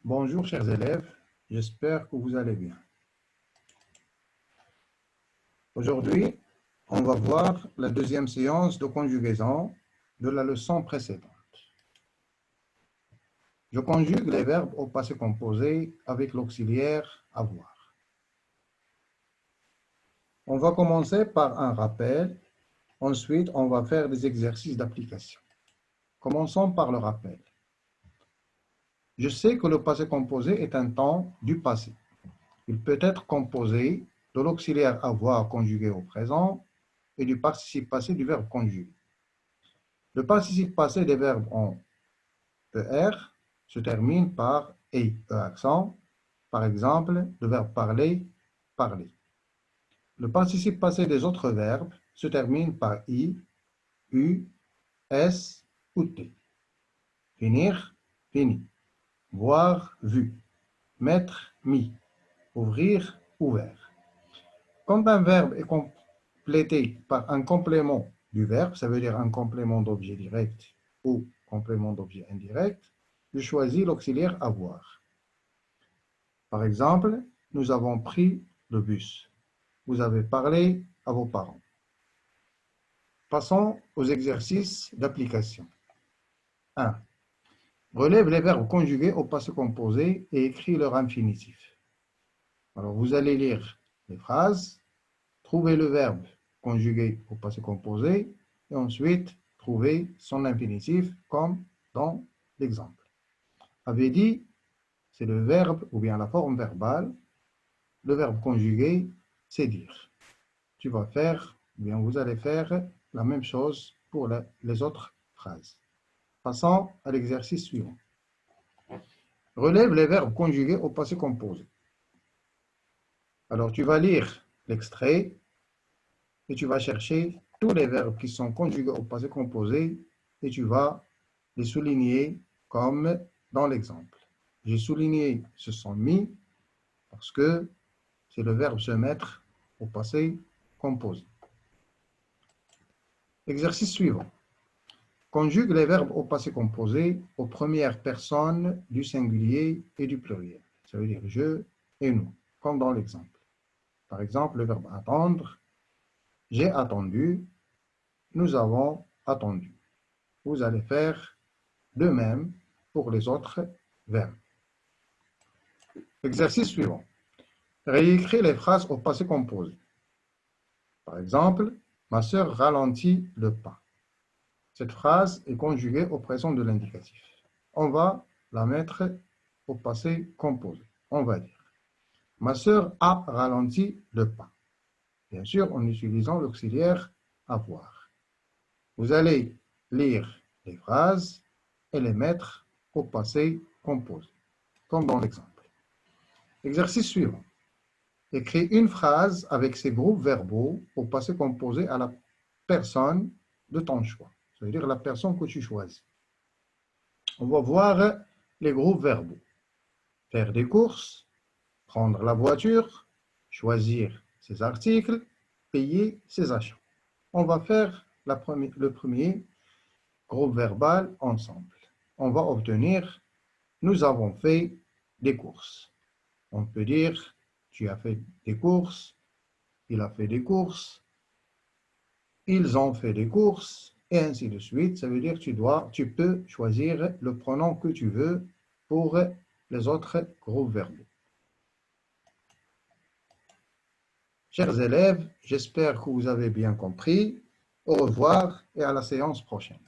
Bonjour chers élèves, j'espère que vous allez bien. Aujourd'hui, on va voir la deuxième séance de conjugaison de la leçon précédente. Je conjugue les verbes au passé composé avec l'auxiliaire avoir. On va commencer par un rappel, ensuite on va faire des exercices d'application. Commençons par le rappel. Je sais que le passé composé est un temps du passé. Il peut être composé de l'auxiliaire avoir conjugué au présent et du participe passé du verbe conjugué. Le participe passé des verbes en ER se termine par E accent. Par exemple, le verbe parler, parler. Le participe passé des autres verbes se termine par I, U, S ou T. Finir, fini. Voir, vu. Mettre, mis. Ouvrir, ouvert. Quand un verbe est complété par un complément du verbe, ça veut dire un complément d'objet direct ou complément d'objet indirect, je choisis l'auxiliaire avoir. Par exemple, nous avons pris le bus. Vous avez parlé à vos parents. Passons aux exercices d'application. 1. Relève les verbes conjugués au passé composé et écris leur infinitif. Alors, vous allez lire les phrases, trouver le verbe conjugué au passé composé et ensuite trouver son infinitif comme dans l'exemple. Avait dit, c'est le verbe ou bien la forme verbale. Le verbe conjugué, c'est dire. Tu vas faire, ou bien vous allez faire la même chose pour les autres phrases. Passons à l'exercice suivant. Relève les verbes conjugués au passé composé. Alors tu vas lire l'extrait et tu vas chercher tous les verbes qui sont conjugués au passé composé et tu vas les souligner comme dans l'exemple. J'ai souligné se sont mis parce que c'est le verbe se mettre au passé composé. Exercice suivant. Conjugue les verbes au passé composé aux premières personnes du singulier et du pluriel. Ça veut dire je et nous, comme dans l'exemple. Par exemple, le verbe attendre, j'ai attendu, nous avons attendu. Vous allez faire de même pour les autres verbes. Exercice suivant. Réécris les phrases au passé composé. Par exemple, ma sœur ralentit le pas. Cette phrase est conjuguée au présent de l'indicatif. On va la mettre au passé composé. On va dire, ma sœur a ralenti le pas. Bien sûr, en utilisant l'auxiliaire avoir. Vous allez lire les phrases et les mettre au passé composé, comme dans l'exemple. Exercice suivant. Écris une phrase avec ces groupes verbaux au passé composé à la personne de ton choix. Ça veut dire la personne que tu choisis. On va voir les groupes verbaux. Faire des courses, prendre la voiture, choisir ses articles, payer ses achats. On va faire le premier groupe verbal ensemble. On va obtenir « Nous avons fait des courses ». On peut dire « Tu as fait des courses », « Il a fait des courses », « Ils ont fait des courses », et ainsi de suite. Ça veut dire que tu peux choisir le pronom que tu veux pour les autres groupes verbaux. Chers élèves, j'espère que vous avez bien compris. Au revoir et à la séance prochaine.